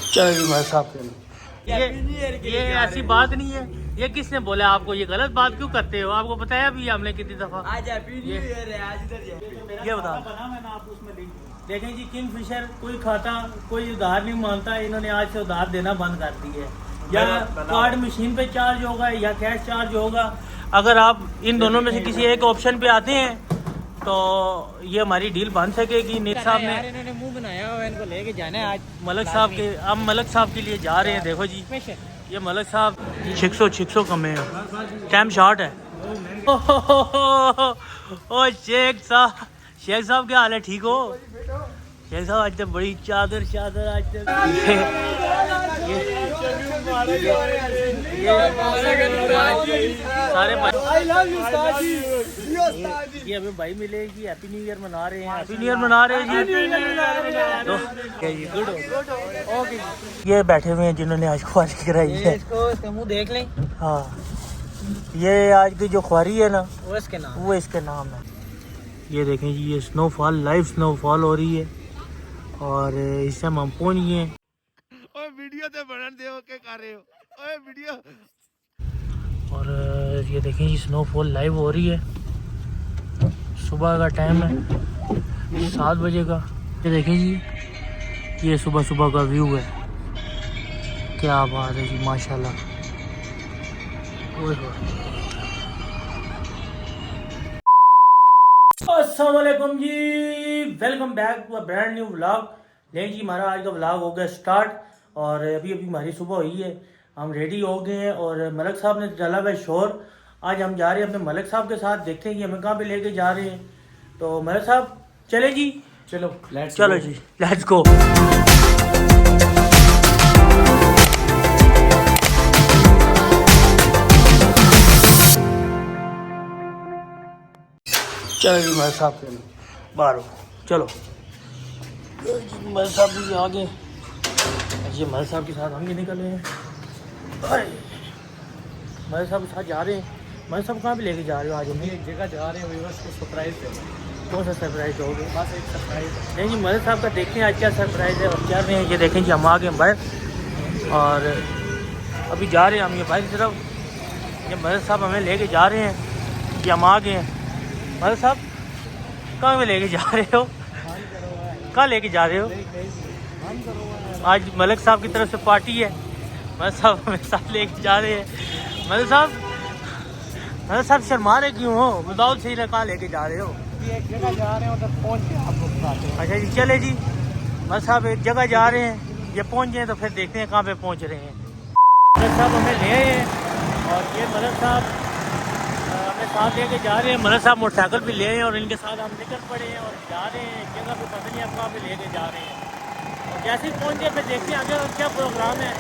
चलो जी भाई साहब, ये ऐसी बात नहीं है। ये किसने बोला आपको? ये गलत बात क्यों करते हो? आपको बताया भी हमने कितनी दफा। आज हैप्पी न्यू ईयर है, आज इधर ये बताओ। देखें जी, किंगफिशर कोई खाता, कोई उधार नहीं मांगता। इन्होंने आज से उधार देना बंद कर दी है। या कार्ड मशीन पे चार्ज होगा या कैश चार्ज होगा। अगर आप इन दोनों में से किसी एक ऑप्शन पे आते हैं तो ये हमारी डील बन सकेगी। नीत साहब ने इन्होंने मुंह बनाया हुआ है, इनको लेके जाना है आज मलक साहब के। हम मलक साहब के लिए जा रहे हैं। देखो जी, ये मलक साहब 600 कम है, टाइम शॉर्ट है। ओ शेख साहब क्या हाल है? ठीक हो शेख साहब? आज तो बड़ी चादर आज तो सारे ये हमें भाई मिले कि हैप्पी न्यू ईयर मना रहे हैं। हैप्पी न्यू ईयर मना रहे हैं जी। Good okay. ये बैठे हुए हैं जिन्होंने आज ख्वारी कराई है। इसको मुंह देख लें। हाँ, ये आज की जो ख्वारी है ना, वो इसके नाम है। ये देखें जी, ये स्नोफॉल, लाइव स्नोफॉल हो रही है और इस टाइम हम पहुंच गए हैं। वीडियो तो बनन दे के कर रहे हो ओए वीडियो। और ये देखें जी, स्नोफॉल लाइव हो रही है। सुबह का टाइम है 7 बजे का। ये देखें जी, ये सुबह का व्यू है। क्या बात है जी, माशाल्लाह। अस्सलाम वालेकुम जी, welcome back to a brand new vlog. नहीं जी, हमारा आज का व्लॉग हो गया स्टार्ट और अभी हमारी सुबह हुई है। हम रेडी हो गए हैं और मलक साहब ने डाला हुआ शोर। आज हम जा रहे हैं अपने मलक साहब के साथ। देखते हैं कि हमें कहाँ पे लेके जा रहे हैं। तो मलक साहब चले जी? चलो जी, लेट्स गो। चलो जी मलक साहब, बाहर हो, चलो जी। मलक साहब भी आगे, ये मलक साहब के साथ हम भी निकल रहे हैं। मलक साहब के साथ जा रहे हैं। मलक साहब कहाँ पे लेके जा रहे हो? आज हम एक जगह जा रहे हैं, व्यूअर्स को सरप्राइज देंगे। कौन सा सरप्राइज दोगे? बस एक सरप्राइज है। नहीं जी, मलक साहब का देखते हैं आज क्या सरप्राइज है और क्या नहीं। ये देखें जी, हम आ गए बाहर और अभी जा रहे हैं हम ये बाहर की तरफ। ये मलक साहब हमें लेके जा रहे हैं कि हम आ गए हैं। मलक साहब कहाँ में लेके जा रहे हो? कहाँ लेके जा रहे हो? आज मलक साहब की तरफ से पार्टी है। मलक साहब हमें साथ लेके जा रहे हैं। मलक साहब शर्मा रहे क्यों हो? बताओ सही ना, कहाँ लेके जा रहे हो? एक जगह जा रहे हैं, उधर पहुंच के आप लोग बताते हैं। अच्छा जी, चले जी। मलक साहब एक जगह जा रहे हैं, ये पहुंच गए तो फिर देखते हैं कहाँ पे पहुंच रहे हैं। मलक साहब हमें ले आए हैं और ये मलक साहब हमें साथ लेके जा रहे हैं। मलक साहब मोटरसाइकिल भी ले आए हैं और इनके साथ हम निकल पड़े हैं और जा रहे हैं एक जगह पे, पता नहीं आप कहाँ पे लेके जा रहे हैं। और जैसे ही पहुँच गए फिर देखते हैं आगे क्या प्रोग्राम है।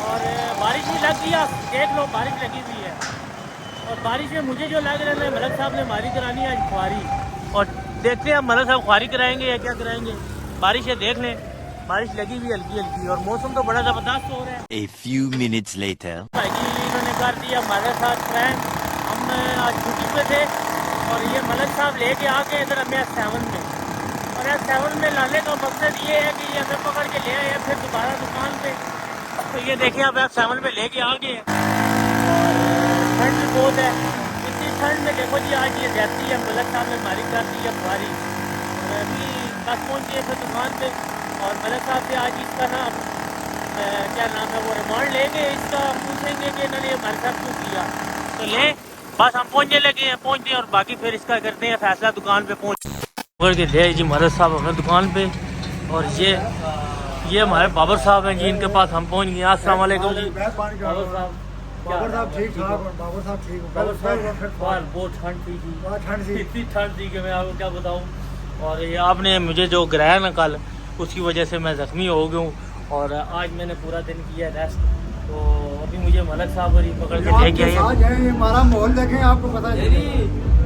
और बारिश भी लग गई, आप देख लो, बारिश लगी हुई है। और बारिश में मुझे जो लग रहा है, मलक साहब ने हमारी करानी है आज ख्वारी। और देखते हैं मलक साहब ख्वारी कराएंगे या क्या कराएंगे। बारिश है, देख लें, बारिश लगी हुई हल्की हल्की और मौसम तो बड़ा ज़बरदस्त हो रहा है। A few minutes later. भाई जी इन्होंने कर दिया हमारे साथ फ्रेंड। हम आज छुट्टी पे थे और ये मलक साहब लेके आ गए इधर हमें S7 में। और S7 में लाने का मकसद ये है कि ये हमें पकड़ के ले आए फिर दोबारा दुकान पे। तो ये देखिए अब S7 में लेके आ गए और ठंड भी बहुत है। इतनी ठंड में देखो जी, आज ये रहती है मलक साहब ने हमारी कर दी है ख्वारी। और अभी बस पहुँचे फिर दुकान पे और मलक साहब से आज इसका नाम क्या नाम है वो रिमांड लेंगे। इसका पूछेंगे कि इन्होंने हमारे साथ क्यों किया। तो ले बस हम पहुँचने लगे हैं, पहुँचने और बाकी फिर इसका करते हैं फैसला दुकान पे पहुँच के। ले जी मलक साहब हमें दुकान पे और ये हमारे बाबर साहब हैं जी, इनके पास हम पहुँच गए। अस्सलाम वालेकुम जी। बाबर साहब ठीक ठाक। बाबर साहब ठीक। बहुत ठंड थी, इतनी ठंड थी कि मैं आपको क्या बताऊँ। और ये आपने मुझे जो गिराया ना कल, उसकी वजह से मैं ज़ख्मी हो गया हूँ और आज मैंने पूरा दिन किया रेस्ट। तो अभी मुझे मलक साहब ही पकड़ के ले गए। हमारा माहौल देखें, आपको पता है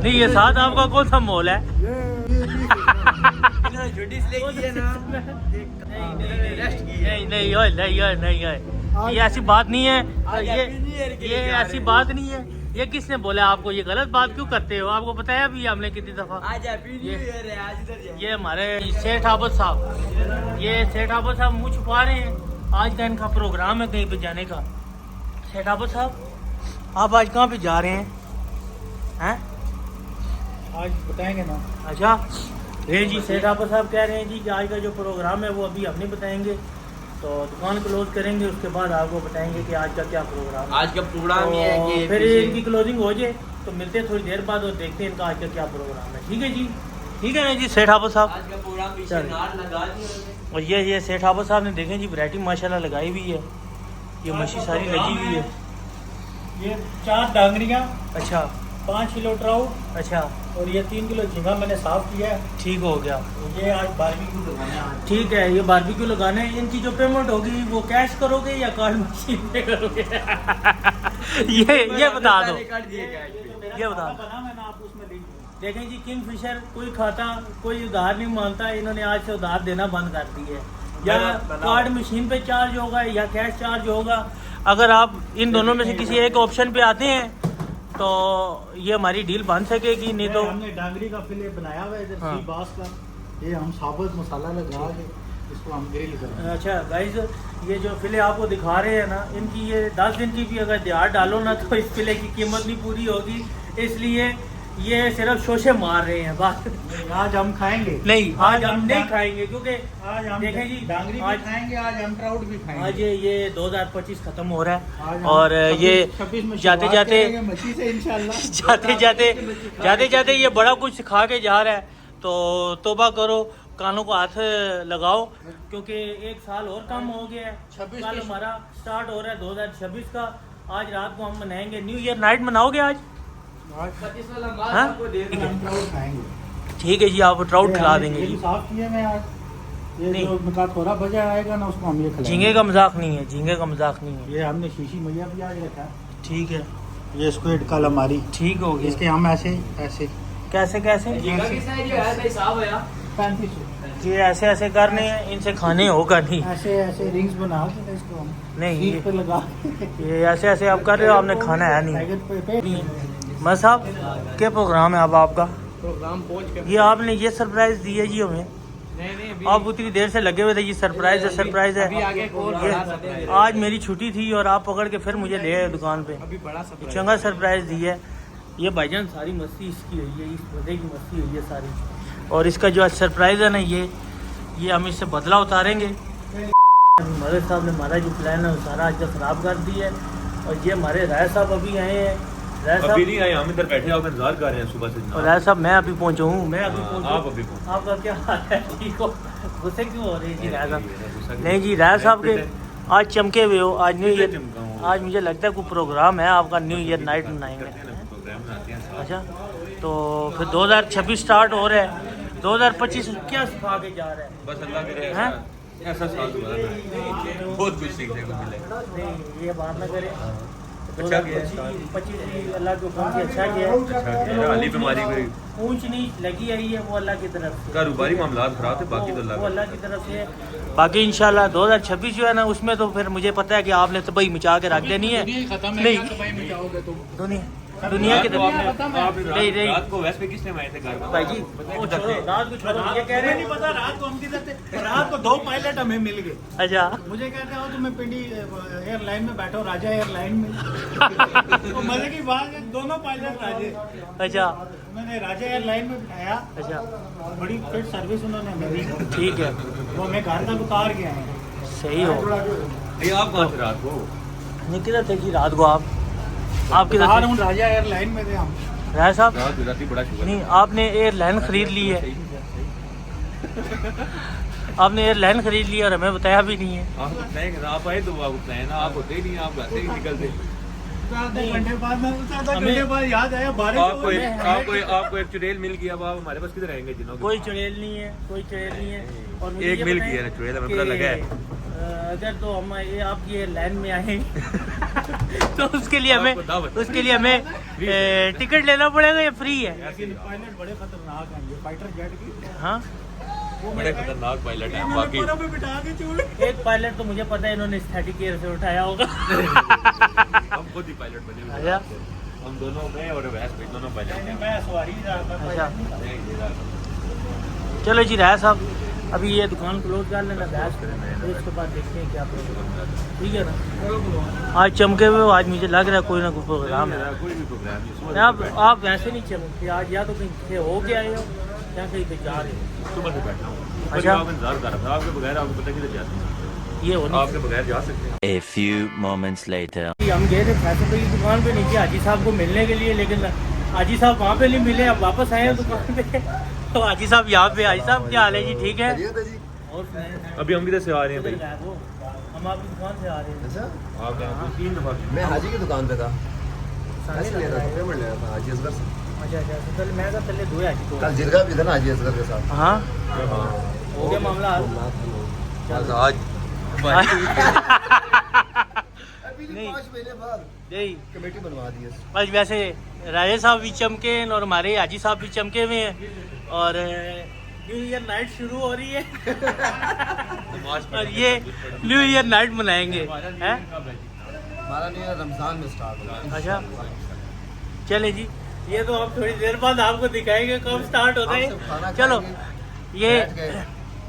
नहीं, ये साथ आपका कौन सा माहौल है? नहीं, ये ऐसी बात नहीं है। ये ऐसी बात नहीं है। ये किसने बोला आपको? ये गलत बात क्यों करते हो? आपको बताया भी हमने कितनी दफा। आज हैप्पी न्यू ईयर है, आज इधर ये हमारे सेठ आबद साहब, ये सेठ आबद साहब मुँह छुपा रहे हैं आज का इनका प्रोग्राम है कहीं पे जाने का। सेठ आबू साहब आप आज कहाँ पे जा रहे हैं? आज बताएंगे ना। अच्छा ये जी सेठ आबू साहब कह रहे हैं जी कि आज का जो प्रोग्राम है वो अभी हम नहीं बताएंगे, तो दुकान क्लोज करेंगे उसके बाद आपको बताएंगे कि आज का क्या प्रोग्राम है। आज का प्रोग्राम ये है कि फिर इनकी क्लोजिंग हो जाए तो मिलते हैं थोड़ी देर बाद और देखते हैं इनका आज का क्या प्रोग्राम है। ठीक है जी, ठीक है ना जी सेठ आबू साहब। आज का प्रोग्राम पीछे चल। नार लगा दी और ये सेठ आबू साहब ने देखें जी वैरायटी माशाल्लाह लगाई हुई है, ये मछली सारी लगी हुई है। ये 4 डांगरियाँ, अच्छा 5 किलो ट्राउट अच्छा और ये 3 किलो झींगा मैंने साफ किया है। ठीक हो गया। ये आज बारबेक्यू लगाना है आज। ठीक है, ये बारबेक्यू लगाने हैं। इनकी जो पेमेंट होगी वो कैश करोगे या कार्ड मशीन पे करोगे? ये बता दो, ये बता दो। मैंने आपको उसमें लिंक दिया। देखें जी किंग फिशर कोई खाता कोई उधार नहीं मांगता, इन्होंने आज से उधार देना बंद कर दी है। या कार्ड मशीन पे चार्ज होगा या कैश चार्ज होगा। अगर आप इन दोनों में से किसी एक ऑप्शन पे आते हैं तो ये हमारी डील बन सकेगी, नहीं तो हमने डांगरी का फिले बनाया हुआ है इधर हाँ। सी बास का। ये हम साबुत मसाला लगा के इसको हम ग्रिल करेंगे। अच्छा गाइस, ये जो फिले आपको दिखा रहे हैं ना, इनकी ये 10 दिन की भी अगर दिहाड़ डालो ना तो इस फिले की कीमत नहीं पूरी होगी, इसलिए ये सिर्फ शोशे मार रहे हैं बस। आज हम खाएंगे। नहीं आज हम नहीं खाएंगे क्योंकि आज हम देखें जी डांगरी भी आज खाएंगे, आज हम ट्राउट भी खाएंगे। आज ये 2025 खत्म हो रहा है आज हम और ये 26 में जाते शुरुआत जाते करेंगे मच्छी से इंशाल्लाह। जाते जाते ये बड़ा कुछ सिखा के जा रहा है, तो तौबा करो, कानों को हाथ लगाओ क्योंकि 1 साल और कम हो गया है। 26 कल के- हमारा स्टार्ट हो रहा है 2026 का। आज रात को हम मनाएंगे, न्यू ईयर नाइट मनाओगे आज? आज 25 वाला माल हाँ? आपको दे देंगे, हम ट्राउट खाएंगे। ठीक है जी, आप ट्राउट खिला हमने देंगे ये जी। भी साफ किए मैं आज। ये नहीं। जो उनका थोड़ा बचा आएगा ना उसको हम ये खिलाएंगे। झींगे का मजाक नहीं है, झींगे का मजाक नहीं है। ये हमने शीशी मैया भी आज रखा है। ठीक है, ये स्क्विड कल हमारी ठीक हो इसके गया। हम ऐसे ऐसे कैसे कैसे 35 ये ऐसे ऐसे करने हैं, इनसे खाने होगा नहीं। ऐसे ऐसे रिंग्स बना के इसको हम नहीं सीट पे लगा ये ऐसे ऐसे आप कर रहे हो, आपने खाना है नहीं। पैकेट पे मैं साहब क्या प्रोग्राम है अब आपका? प्रोग्राम पहुंच कर ये आपने ये सरप्राइज दी है जी हमें, नहीं आप उतनी देर से लगे हुए थे। ये सरप्राइज है, सरप्राइज है। अभी आगे एक और ये बड़ा surprise आज मेरी छुट्टी थी और आप पकड़ के फिर मुझे ले आए दुकान पे। अभी बड़ा ये चंगा सरप्राइज दी है। ये भाईजान सारी मस्ती इसकी हुई है, इस बंदे की मस्ती हुई है सारी। और इसका जो आज सरप्राइज है ना, ये हम इससे बदला उतारेंगे। मदर साहब ने हमारा जो प्लान है वो सारा आज खराब कर दिया है। और ये हमारे राय साहब अभी आए हैं। राय अभी साहब नहीं आए, हम इधर बैठे आप इंतजार कर रहे हैं सुबह से और जनाब। राय साहब मैं अभी पहुंचा हूँ, मैं अभी हाँ, पहुंचा आप हूँ। अभी पहुंचे। आपका क्या हाल है? ठीक हो? गुस्से क्यों हो रहे हैं जी राय साहब? गुस्सा क्यों? नहीं जी राय साहब के आज चमके हुए हो। आज न्यू ईयर, चमका हूँ? आज मुझे लगता है कोई प्रोग्राम है आपका, न्यू ईयर नाइट मनाएंगे। प्रोग्राम बनाते हैं साथ। अच्छा तो फिर 2026 स्टार्ट हो रहा है, 2025 क्या सिखा के जा रहा है? बस अल्लाह करे हैं? ऐसा साल दोबारा ना आए। बहुत कुछ सीखने को मिले। नहीं ये बात ना करें। अच्छा किया है। 2025 अल्लाह के हुक्म से अच्छा किया अच्छा किया है। हाली बीमारी कोई ऊंच नीच लगी आई है वो अल्लाह की तरफ से। कारोबारी मामलात खराब थे, बाकी तो वो अल्लाह अल्लाह की तरफ से है। बाकी इंशाल्लाह 2026 जो है ना उसमें तो फिर मुझे पता है कि आपने तबाही मचा के रख देनी है। नहीं दुनिया की तरफ नहीं नहीं रात को वैसे किसने आए थे घर में? भाई जी वो छोड़ो, रात को छोड़ो, ये कह रहे नहीं हैं। पता रात को हम किधर थे। रात को 2 पायलट हमें मिल गए। अच्छा मुझे कहते हो तुम्हें पिंडी एयरलाइन में बैठो, राजा एयरलाइन में। तो मजे की बात है, दोनों पायलट राजे। अच्छा उन्होंने राजा एयरलाइन में बिठाया, अच्छा बड़ी फिट सर्विस उन्होंने हमें दी। ठीक है, वो हमें घर तक उतार के आए। सही हो। ये आप कहाँ थे रात को? नहीं किधर थे जी रात को आप किधर बाहर थे? हूँ, राजा एयरलाइन में थे हम। राय साहब रात गुजराती बड़ा शुगर नहीं आपने एयरलाइन खरीद ली है, आपने एयरलाइन खरीद ली और हमें बताया भी नहीं है। आप बताएंगे ना, आप आए तो आप बताए ना, आप होते ही नहीं, आप घर से ही निकलते। आधे घंटे बाद में आधा हमें- घंटे बाद याद आया बारिश आपको हो रही एक है। आपको एक चुड़ैल मिल गया, अब आप हमारे पास किधर आएंगे जिनों कोई चुड़ैल नहीं है, कोई चुड़ैल नहीं है। और मुझे एक ये मिल बताएं गया है चुड़ैल, हमें कि, पता लगा है। अगर तो हम ये आपकी एयरलाइन में आए तो उसके लिए हमें टिकट लेना पड़ेगा या फ्री है? लेकिन पायलट बड़े खतरनाक हैं, ये फाइटर जेट की। हाँ बड़े खतरनाक पायलट हैं इन्होंने बाकी। पैरों पे बिठा के चूड़। एक पायलट तो मुझे पता है इन्होंने स्टैटिक एयर से उठाया होगा। हम खुद ही पायलट बने हुए अच्छा। हैं। हम दोनों में और वैस पे दोनों पायलट हैं। मैं सवारी ही रहा था। अच्छा नहीं, ये रहा। चलो जी राय साहब अभी ये दुकान क्लोज कर लेना बैच करें, फिर उसके बाद देखते हैं क्या प्रोग्राम, ठीक है ना। आज चमके हुए, आज मुझे लग रहा है कोई ना कोई प्रोग्राम है। कोई भी प्रोग्राम नहीं, आप वैसे नहीं चमकते आज, या तो कहीं हो के आए हो या कहीं पे जा रहे हो। सुबह से बैठा हूँ। अच्छा। आपका इंतजार कर रहा था, आपके बगैर आपको पता किधर जाते हैं, ये हो नहीं, आपके बगैर जा सकते हैं। A few moments later. हम गए थे फैसल भाई की दुकान पे नीचे हाजी साहब को मिलने के लिए, लेकिन हाजी साहब वहाँ पे नहीं मिले। अब वापस आए हैं दुकान पे तो हाजी साहब यहाँ पे। हाजी साहब क्या हाल है जी, ठीक है? और सुनाएं। अभी हम किधर से आ रहे हैं भाई? इधर गायब हो। हम आपकी दुकान से आ रहे हैं। अच्छा, आप यहाँ 3 दफा मैं हाजी की दुकान पे था। सामने ऐसे ले रहा था, लगा है। पेमेंट ले रहा था हाजी असगर से। अच्छा, तो कल मैं तो पहले दो हाजी को। कल जिरगा भी था ना हाजी असगर के साथ। हाँ, हो गया मामला हल। आज अभी नहीं। 5 महीने बाद यही कमेटी बनवा दी है। आज वैसे राजे साहब भी चमके हैं और हमारे हाजी साहब भी चमके हुए हैं, और न्यू ईयर नाइट शुरू हो रही है और ये न्यू ईयर नाइट मनाएंगे हैं। हमारा नहीं रमजान में स्टार्ट होगा। अच्छा, चले जी, ये तो आप थोड़ी देर बाद आपको दिखाएंगे कब स्टार्ट होता आप सब खाना है। चलो खाएंगे, ये बैठ के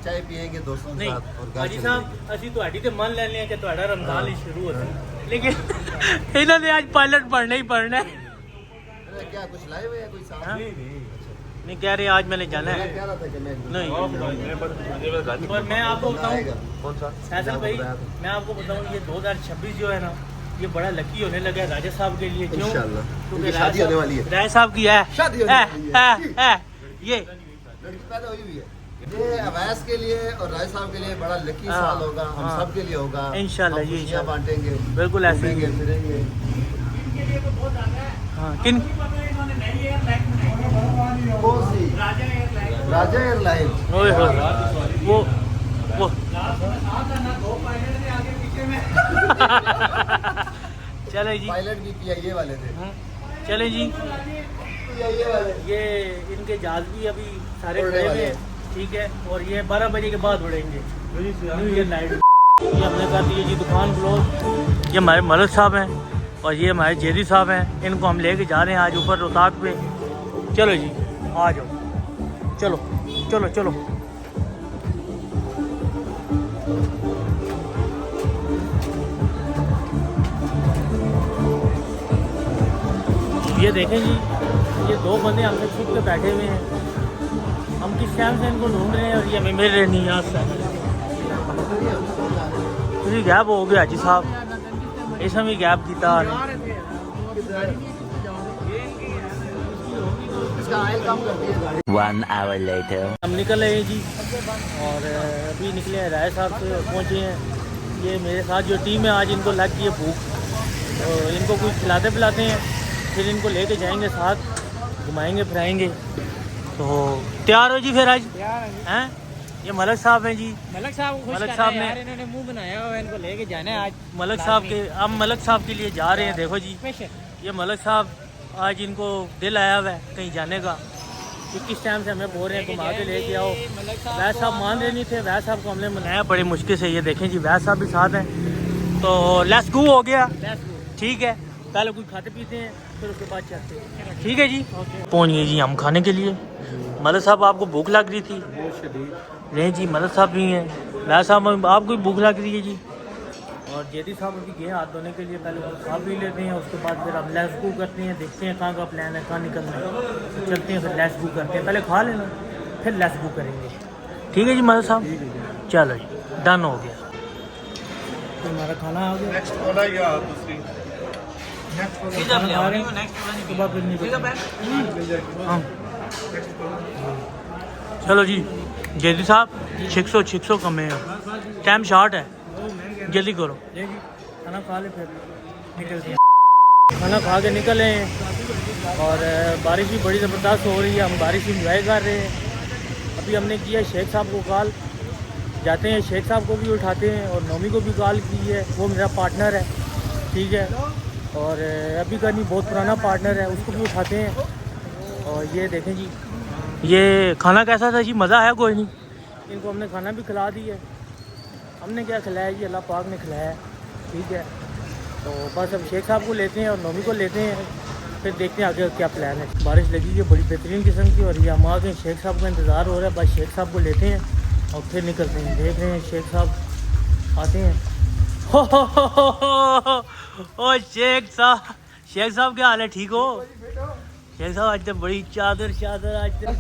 चाय पिएंगे दोस्तों के नहीं साथ और घर हाजी चले साहब, जाएंगे। ਅਸੀਂ ਤੁਹਾਡੀ ਤੇ ਮੰਨ ਲੈਣੇ ਆ ਕਿ ਤੁਹਾਡਾ ਰਮਜ਼ਾਨ ਹੀ ਸ਼ੁਰੂ ਹੋ ਰਿਹਾ, लेकिन ਇਹਨਾਂ ने आज पायलट पढ़ना ही पढ़ना है। अरे क्या कुछ लाए हुए हैं कोई साथ? हाँ? नहीं कह रहे आज मैंने जाना मैं है। कह रहा था कि मैं नहीं। और मैं आपको बताऊं कौन सा? फैसल भाई, मैं आपको बताऊं ये 2026 जो है ना, ये बड़ा लकी होने लगा है राजा साहब के लिए। क्यों? इंशाल्लाह, क्योंकि क्योंकि शादी होने वाली है। राजा साहब की है शादी होने वाली है। है ये लड़की पैदा हुई हुई है। ये अवैस के लिए और राय साहब के लिए बड़ा लकी हाँ, साल होगा, हम हाँ। सब के लिए होगा। इंशाल्लाह हम जी, खुशियां इंशाल्लाह। बांटेंगे, बिल्कुल ऐसे ही। घूमेंगे फिरेंगे। हाँ, किन कौन सी? राजा एयरलाइन। ओए होए, वो चले जी, पायलट भी पीआईए वाले थे। चले जी, पीआईए वाले। ये इनके जहाज भी अभी सारे उड़ने खड़े वाले हुए हैं, हैं। ठीक है, और ये 12 बजे के बाद उड़ेंगे न्यू ईयर नाइट। ये हमने कर दी है जी दुकान क्लोज। ये हमारे मलिक साहब हैं और ये हमारे जेदी साहब हैं, इनको हम लेके जा रहे हैं आज ऊपर रोहताक पे। चलो जी, आ जाओ, चलो चलो चलो। ये देखें जी, ये 2 बंदे हमसे छुप के बैठे हुए हैं, हम किस टाइम से इनको ढूंढ रहे हैं और ये हमें मिल रहे नहीं यहाँ से। ਤੁਸੀਂ ਗੈਪ ਹੋ ਗਿਆ ਜੀ ਸਾਹਿਬ, ਇਸ ਸਮੇਂ ਗੈਪ ਕੀਤਾ। इसका आयल काम करती है गाड़ी। 1 hour later. हम निकल रहे हैं जी, और अभी निकले हैं राय साहब से और पहुँचे हैं। ये मेरे साथ जो टीम है आज इनको लग गई है भूख, तो इनको कुछ खिलाते पिलाते हैं, फिर इनको लेके जाएंगे साथ, घुमाएंगे फिराएंगे। तो तैयार हो जी फिर आज? हैं ये मलिक साहब हैं जी, मलिक साहब को खुश मलिक करना साहब है ने- यार, इन्होंने मुंह बनाया हुआ है, इनको लेके जाना है आज। मलिक साहब के, हम मलिक साहब के लिए जा रहे हैं। देखो जी, स्पेशल ये मलिक साहब आज इनको दिल आया हुआ है कहीं जाने का, कि किस टाइम से हमें बोल रहे हैं घुमा के लेके आओ। वैस साहब मान रहे नहीं थे, वैस साहब को हमने मनाया बड़ी मुश्किल से। ये देखें जी, वैस साहब भी साथ हैं, तो लेट्स गो हो गया। ठीक है, पहले कुछ खाते पीते हैं, फिर उसके बाद चलते हैं, ठीक है जी। पहुँच गए जी हम खाने के लिए। मलिक साहब आपको भूख लग रही थी? नहीं जी, मलिक साहब भी हैं, वैस साहब आपको भी भूख लग रही है जी। और जेदी साहब अभी गए हाथ धोने के लिए, पहले वो साहब भी लेते हैं, उसके बाद फिर हम लेस गो करते हैं, देखते हैं कहाँ का प्लान है, कहाँ निकलना है, तो चलते हैं, फिर लेस गो करते हैं। पहले खा लेना, फिर लेस गो करेंगे, ठीक है जी मलिक साहब। चलो जी, डन हो गया, तो हमारा खाना आ गया। नेक्स्ट वाला या दूसरी खाना खा रहे हैं, उसके बाद फिर निकलते हैं। हाँ। चलो जी जेदी साहब, 600 कम है, टाइम शॉर्ट है, जल्दी करो। खाना खा ले फिर निकलते हैं। खाना खा के निकले हैं और बारिश भी बड़ी ज़बरदस्त हो रही है, हम बारिश इंजॉय कर रहे हैं। अभी हमने किया शेख साहब को कॉल, जाते हैं शेख साहब को भी उठाते हैं और नौमी को भी कॉल की है, वो मेरा पार्टनर है, ठीक है, और अभी का नहीं बहुत पुराना पार्टनर है, उसको भी उठाते हैं। और ये देखें जी, ये खाना कैसा था जी? मज़ा है कोई नहीं? इनको हमने खाना भी खिला दिया है। हमने क्या खिलाया जी, अल्लाह पाक ने खिलाया, ठीक है। तो बस अब शेख साहब को लेते हैं और नौमी को लेते हैं, फिर देखते हैं आगे क्या प्लान है। बारिश लगी है बड़ी बेहतरीन किस्म की, और ये हम आ गए, शेख साहब का इंतज़ार हो रहा है, बस शेख साहब को लेते हैं और फिर निकलते हैं। देख रहे हैं शेख साहब आते हैं। ओ शेख साहब क्या हाल है? ठीक हो शेख साहब? आज तो बड़ी चादर आज तो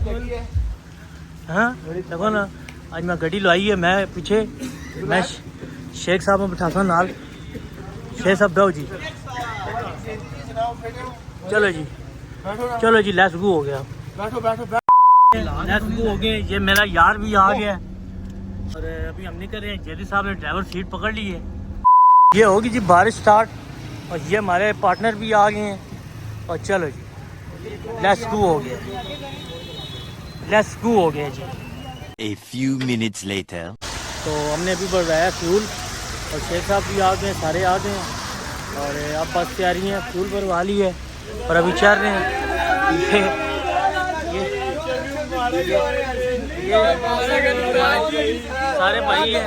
हाँ देखो ना, आज मैं गड्डी लाई है, मैं पीछे मैं शेख साहब में बिठाता हूँ नाल। शेख साहब बैठो जी, चलो जी लेट्स गो हो गया, लेट्स गो हो गए। ये मेरा यार भी आ गया और अभी हम निकल रहे हैं। जेदी साहब ने ड्राइवर सीट पकड़ ली है। ये होगी जी बारिश स्टार्ट और ये हमारे पार्टनर भी आ गए हैं। और चलो जी लेट्स गो हो गया, लेट्स गो हो गया जी। A few minutes later. तो हमने अभी बढ़ाया फ्यूल और शेख साहब भी आ गए, सारे आ गए हैं और अब बस तैयारी है, फ्यूल भरवा ली है और अभी चल रहे हैं। ये सारे भाई हैं,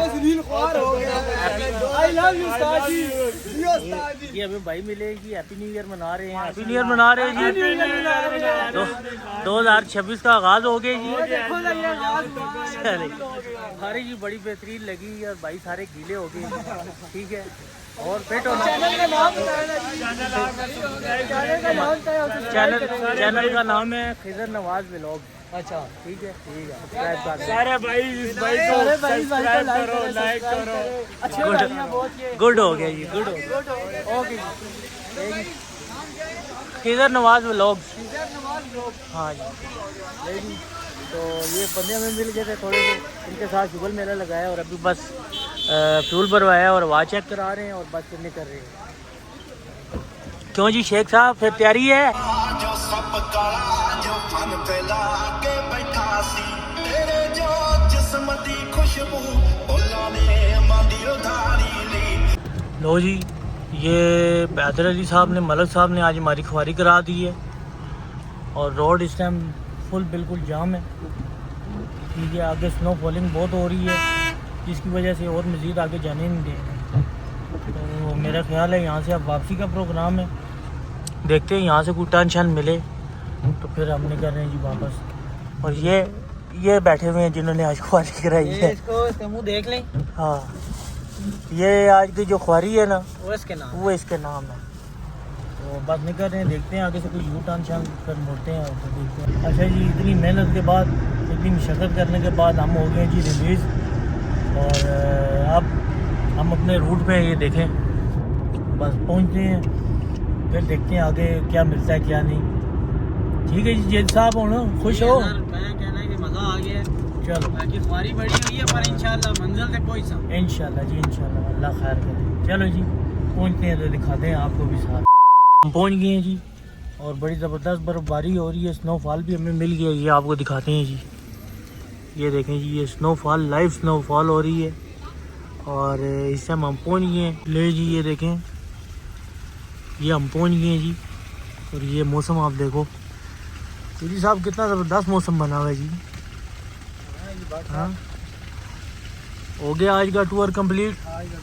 ये अभी भाई मिलेगी। हैप्पी न्यू ईयर मना रहे हैं, हैप्पी न्यू ईयर मना रहे हैं जी। 2026 का आगाज हो गया जी। सारी जी बड़ी बेहतरीन लगी और भाई सारे गीले हो गए, ठीक है। और फिट होना चैनल का नाम है खिजर नवाज व्लॉग। अच्छा ठीक है सारे भाई सब्सक्राइब करो, लाइक करो। गुड हो गया जी, गुड हो गया। ओके खिजर नवाज व्लॉग, हाँ जी। तो ये बंदे हमें मिल गए थे थोड़े से, इनके साथ शुगल मेला लगाया और अभी बस फ्यूल भरवाया और आवाज़ चेक करा रहे हैं और बस फिर कर रहे हैं। क्यों जी शेख साहब फिर तैयारी है? लो जी, ये बैदर अली साहब ने, मलक साहब ने आज हमारी खुआरी करा दी है और रोड इस टाइम फुल बिल्कुल जाम है, ठीक है। आगे स्नो फॉलिंग बहुत हो रही है जिसकी वजह से और मज़ीद आगे जाने नहीं देंगे। तो मेरा ख्याल है यहाँ से अब वापसी का प्रोग्राम है, देखते हैं यहाँ से कोई टर्न शन मिले तो फिर हम निकल रहे हैं जी वापस। और ये बैठे हुए हैं जिन्होंने आज खुआरी कराई है, इसको मुँह देख लें। हाँ ये आज की जो खुआरी है ना वो इसके नाम है। तो बस निकल रहे हैं, देखते हैं आगे से कोई यू टर्न शन कर मुड़ते हैं तो देखते हैं। अच्छा जी, इतनी मेहनत के बाद, इतनी मशक्क़त करने के बाद हम हो गए जी रिलीज़ और अब हम अपने रूट पे ये देखें, बस पहुंचते हैं फिर देखते हैं आगे क्या मिलता है क्या नहीं। ठीक है जी जेद साहब, हो खुश हो? मैं कहना है कि मज़ा आ गया। चलो बाकी ख्वारी बड़ी हुई है पर इंशाल्लाह मंजिल तक पहुंच सकते। इंशाल्लाह जी, इंशाल्लाह अल्लाह खैर करे। चलो जी पहुंचते हैं तो दिखाते हैं आपको भी साथ। हम पहुंच गए हैं जी और बड़ी ज़बरदस्त बर्फबारी हो रही है, स्नोफॉल भी हमें मिल गया, ये आपको दिखाते हैं जी। ये देखें जी, ये स्नोफॉल, लाइव स्नोफॉल हो रही है और इस टाइम हम पहुंच गए हैं। ले जी ये देखें, ये हम पहुंच गए हैं जी और ये मौसम आप देखो जी साहब, कितना ज़बरदस्त मौसम बना हुआ है जी। हाँ हो गया आज का टूर कंप्लीट।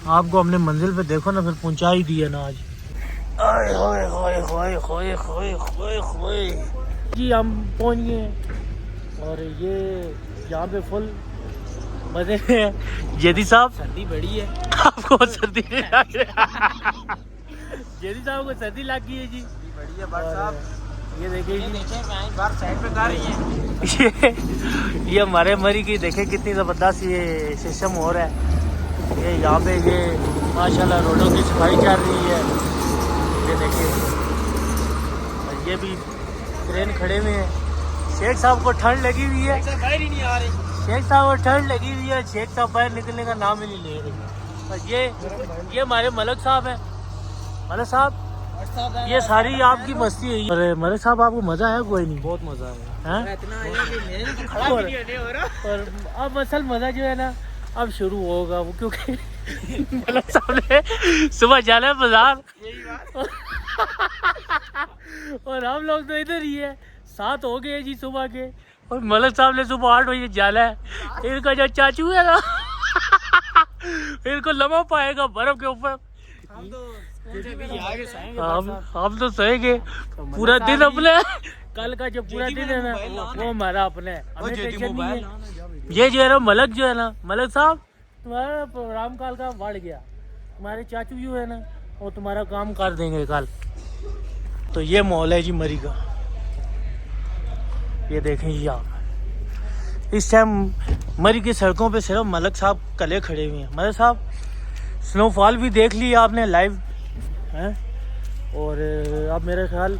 आपको हमने मंजिल पे देखो ना फिर पहुंचा ही दिया ना आज। आए होए होए होए होए होए होए होए जी हम पहुंच गए और ये यहाँ पे फुल मजे हैं। जेदी साहब सर्दी बड़ी है। आपको सर्दी नहीं लग रही? जेदी साहब को सर्दी लग गई है जी, बड़ी है बट साहब। ये देखिए जी, देखें बाहर साइड पे जा रही है। ये हमारे मरी की देखें कितनी ज़बरदस्त ये सिस्टम हो रहा है। ये यहाँ पे ये माशाल्लाह रोडों की सफाई चल रही है। ये देखिए और ये भी ट्रेन खड़े हुए हैं। शेख साहब को ठंड लगी हुई है, बाहर ही नहीं आ रही। शेख साहब को ठंड लगी हुई है, शेख साहब बाहर निकलने का नाम ही नहीं ले रहे। और ये हमारे मलक साहब हैं। मलक साहब ये सारी आपकी मस्ती है। अरे मलक साहब आपको मज़ा है? कोई नहीं, बहुत मज़ा है। इतना आया कि मेरे को खड़ा भी नहीं हो रहा। और अब असल मज़ा जो है ना अब शुरू होगा वो, क्योंकि मलक साहब ने सुबह जाना है बाजार और हम लोग तो इधर ही है। 7 हो गए जी सुबह के और मलक साहब ने सुबह 8 बजे जाना है। इनका जो चाचू है ना इनको लम्हा पाएगा बर्फ के ऊपर। हम तो सोएंगे पूरा दिन अपने। कल का जो पूरा दिन है ना वो हमारा अपने, हमें टेंशन नहीं है। ये जो है ना मलक जो है ना, मलक साहब तुम्हारा प्रोग्राम कल का बढ़ गया, तुम्हारे चाचू जो है ना वो तुम्हारा काम कर देंगे कल। तो ये मॉल है जी मरी का, ये देखें जी आप। इस टाइम मरी की सड़कों पे सिर्फ मलक साहब कले खड़े हुए हैं। मलक साहब स्नोफॉल भी देख ली आपने लाइव हैं, और अब मेरा ख्याल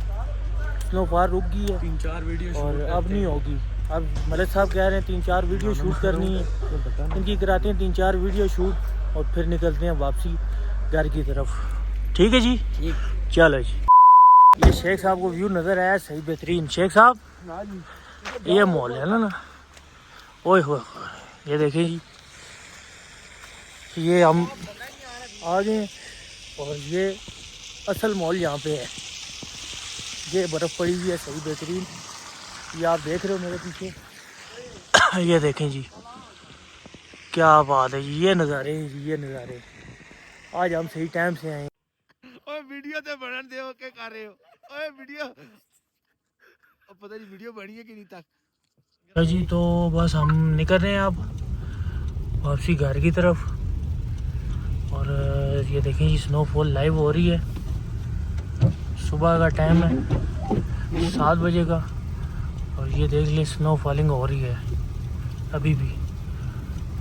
स्नोफॉल रुक गई है 3-4 वीडियो और अब नहीं होगी। अब मलक साहब कह रहे हैं 3-4 वीडियो शूट करनी है, इनकी कराते हैं 3-4 वीडियो शूट और फिर निकलते हैं वापसी घर की तरफ। ठीक है जी, ठीक, चलो जी। ये शेख साहब को व्यू नज़र आया सही बेहतरीन। शेख साहब ये मॉल है ना, ओए हो ये देखिए जी, ये हम आ गए और ये असल मॉल यहाँ पे है। ये बर्फ़ पड़ी हुई है सही बेहतरीन, ये आप देख रहे हो मेरे पीछे। ये देखें जी क्या बात है जी, ये नज़ारे हैं जी, ये नज़ारे। आज हम सही टाइम से आए। ओए वीडियो ते बनन दियो के कर रहे हो? ओए वीडियो अब पता नहीं वीडियो बनी है कि नहीं तक जी। तो बस हम निकल रहे हैं अब वापसी घर की तरफ। और ये देखें जी स्नोफॉल लाइव हो रही है, सुबह का टाइम है 7 बजे का, और ये देख लें स्नो फॉलिंग हो रही है अभी भी।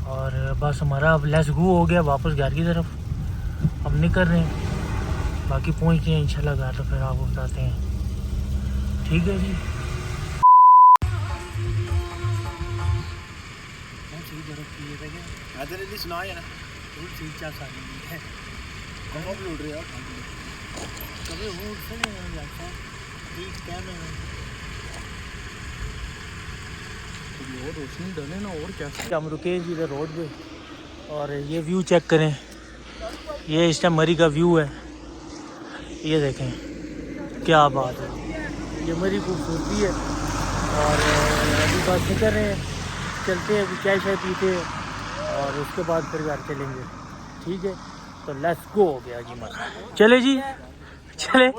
और बस हमारा अब लेट्स गो हो गया वापस घर की तरफ, अब निकल रहे हैं। बाकी पहुंचते हैं इंशाल्लाह घर, तो फिर आपको बताते हैं। ठीक है जी। रोशनी डले ना और क्या। हम रुके हैं जी इधर रोड पे, और ये व्यू चेक करें, ये इस टाइम मरी का व्यू है। ये देखें क्या बात है, ये मरी खूबसूरती है। और अभी बस निकल रहे हैं, चलते हैं, अभी चाय शाय पीते हैं और उसके बाद फिर घर चलेंगे। ठीक है, तो लेट्स गो हो गया जी मरा। चले जी, चले,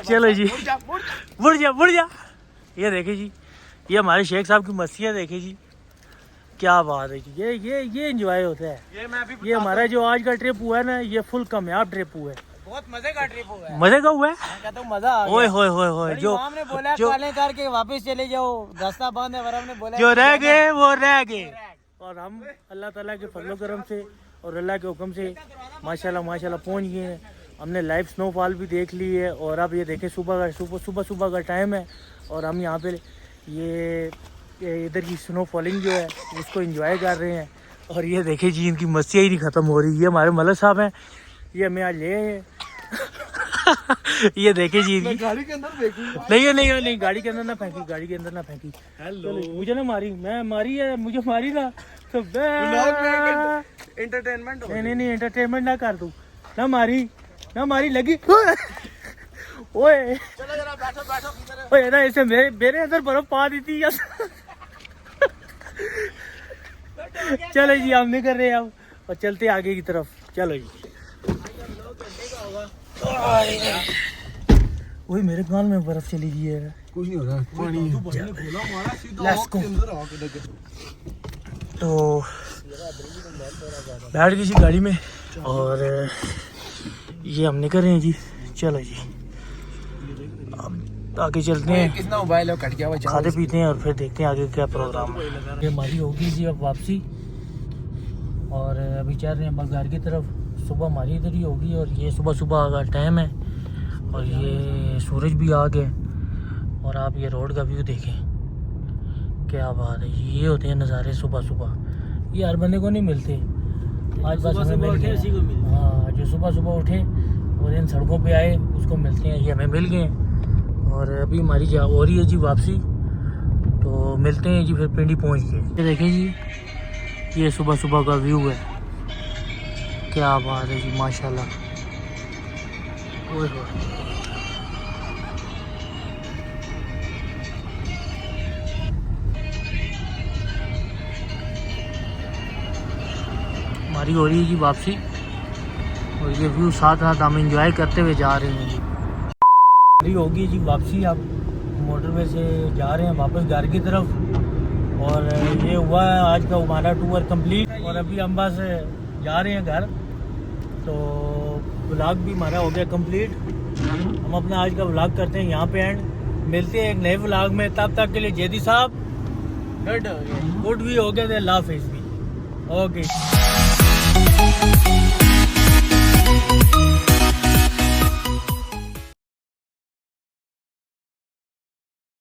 चलो जी, मुड़ जा। ये देखे जी, ये हमारे शेख साहब की मस्तियाँ देखे जी, क्या बात है जी। ये एंजॉय होता है। ये हमारा जो आज का ट्रिप हुआ है ना, ये फुल कामयाब ट्रिप हुआ है, बहुत मजे का ट्रिप हुआ है। मजे का हुआ है। मैं कहता हूँ मजा आ गया। ओए होए जो हमने बोला काले करके वापस चले जाओ, रास्ता बंद है, हमने बोला जो रह गए वो रह गए। और हम अल्लाह ताला के फजलो करम से और अल्लाह के हुक्म से माशाल्लाह पहुंच गए हैं। हमने लाइव स्नोफॉल भी देख ली है। और अब ये देखें सुबह का टाइम है, और हम यहाँ पे ये इधर की स्नो फॉलिंग जो है उसको एंजॉय कर रहे हैं। और ये देखें जी इनकी मस्तियाँ ही नहीं ख़त्म हो रही। ये हमारे मलक साहब हैं, ये हमें आज ले आए ये देखें जी इनकी गाड़ी के अंदर देखूंगा। नहीं गाड़ी के अंदर ना फेंकी, गाड़ी के अंदर ना फेंकी। हेलो, मुझे ना मारी, मैं मारी है, मुझे मारी ना तो एंटरटेनमेंट हो। नहीं एंटरटेनमेंट ना कर तू, ना मारी लगी। ओए चलो जरा बैठो। ओए ना ऐसे मेरे अंदर बर्फ पा दी थी। चलो जी हम निकल रहे हैं अब और चलते आगे की तरफ। चलो जी। ओए मेरे कान में बर्फ चली गई है। कुछ नहीं हो रहा, पानी लेट्स गो। तो बैठ गई जी गाड़ी में और ये हम निकल रहे हैं जी। चलो जी अब आगे चलते हैं, कितना मोबाइल है कट गया हुआ, खाते पीते हैं और फिर देखते हैं आगे क्या प्रोग्राम है। ये हमारी होगी जी अब वापसी, और अभी चल रहे हैं बस घर की तरफ। सुबह हमारी इधर ही होगी और ये सुबह का टाइम है और ये सूरज भी आ गया। और आप ये रोड का व्यू देखें, क्या बात है। ये होते हैं नज़ारे सुबह, ये हर बंदे को नहीं मिलते। आज बस हमें मिल गए। हाँ, जो सुबह उठे और इन सड़कों पे आए उसको मिलते हैं, ये हमें मिल गए। और अभी हमारी जा हो रही है जी वापसी, तो मिलते हैं जी फिर पिंडी पहुंच गए। ये देखें जी, ये सुबह का व्यू है, क्या बात है जी माशाल्लाह। ओए होए हमारी हो रही है जी वापसी, और ये व्यू साथ हम एंजॉय करते हुए जा रहे हैं जी। हमारी होगी जी वापसी, अब मोटरवे से जा रहे हैं वापस घर की तरफ। और ये हुआ है आज का हमारा टूर कंप्लीट। और अभी हम बस जा रहे हैं घर, तो व्लॉग भी हमारा हो गया कंप्लीट। हम अपना आज का व्लॉग करते हैं यहाँ पे एंड, मिलते हैं एक नए व्लॉग में। तब तक के लिए जेदी साहब गुड भी हो गया थे, अल्लाह हाफिज़ भी। ओके।